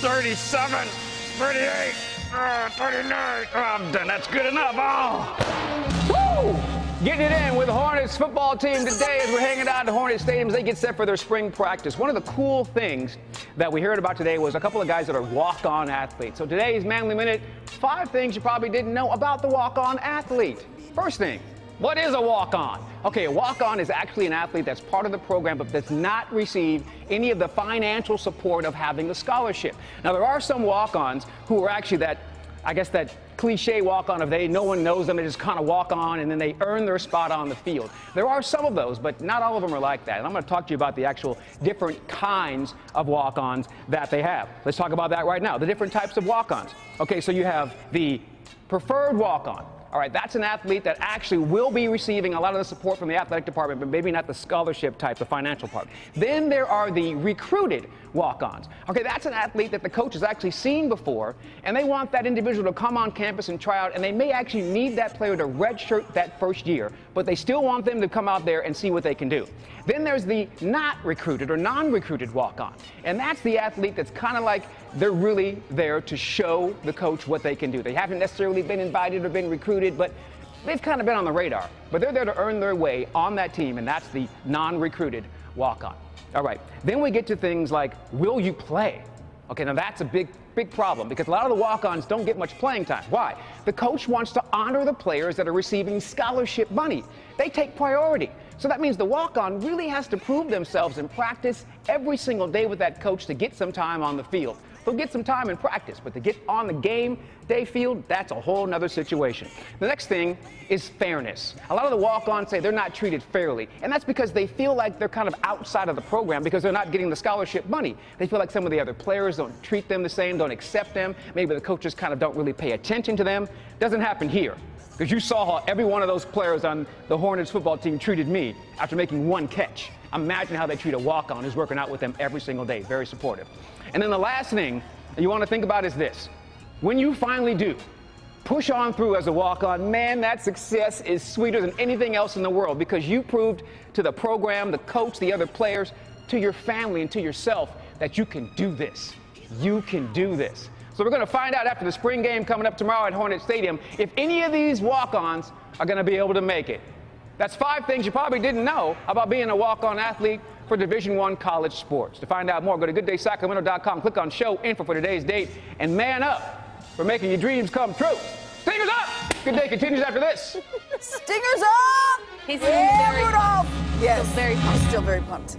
37, 38, 39. Oh, I'm done. That's good enough. Oh. Woo! Getting it in with the Hornets football team today as we're hanging out at the Hornets Stadium as they get set for their spring practice. One of the cool things that we heard about today was a couple of guys that are walk-on athletes. So today's Manly Minute, 5 things you probably didn't know about the walk-on athlete. First thing, what is a walk-on? Okay, a walk-on is actually an athlete that's part of the program but does not receive any of the financial support of having a scholarship. Now, there are some walk-ons who are actually that cliche walk-on of no one knows them, they just kind of walk on and then they earn their spot on the field. There are some of those, but not all of them are like that. And I'm going to talk to you about the actual different kinds of walk-ons that they have. Let's talk about that right now, the different types of walk-ons. Okay, so you have the preferred walk-on. All right, that's an athlete that actually will be receiving a lot of the support from the athletic department, but maybe not the scholarship type, the financial part. Then there are the recruited walk-ons. Okay, that's an athlete that the coach has actually seen before, and they want that individual to come on campus and try out, and they may actually need that player to redshirt that first year, but they still want them to come out there and see what they can do. Then there's the not recruited or non-recruited walk-on, and that's the athlete that's kind of like they're really there to show the coach what they can do. They haven't necessarily been invited or been recruited, but they've kind of been on the radar. But they're there to earn their way on that team, and that's the non-recruited walk-on. All right, then we get to things like, will you play? Okay, now that's a big problem because a lot of the walk-ons don't get much playing time. Why? The coach wants to honor the players that are receiving scholarship money. They take priority. So that means the walk-on really has to prove themselves in practice every single day with that coach to get some time on the field. They'll get some time in practice, but to get on the game day field, that's a whole nother situation. The next thing is fairness. A lot of the walk-ons say they're not treated fairly, and that's because they feel like they're kind of outside of the program because they're not getting the scholarship money. They feel like some of the other players don't treat them the same, don't accept them. Maybe the coaches kind of don't really pay attention to them. Doesn't happen here, because you saw how every one of those players on the Hornets football team treated me after making one catch. Imagine how they treat a walk-on who's working out with them every single day. Very supportive. And then the last thing that you want to think about is this. When you finally do push on through as a walk-on, man, that success is sweeter than anything else in the world because you proved to the program, the coach, the other players, to your family and to yourself that you can do this. You can do this. So we're going to find out after the spring game coming up tomorrow at Hornet Stadium if any of these walk-ons are going to be able to make it. That's 5 things you probably didn't know about being a walk-on athlete for Division I college sports. To find out more, go to GoodDaySacramento.com, click on show info for today's date, and man up for making your dreams come true. Stingers up! Good Day continues after this. Stingers up! He's very Rudolph! Yes, very pumped. Still very pumped.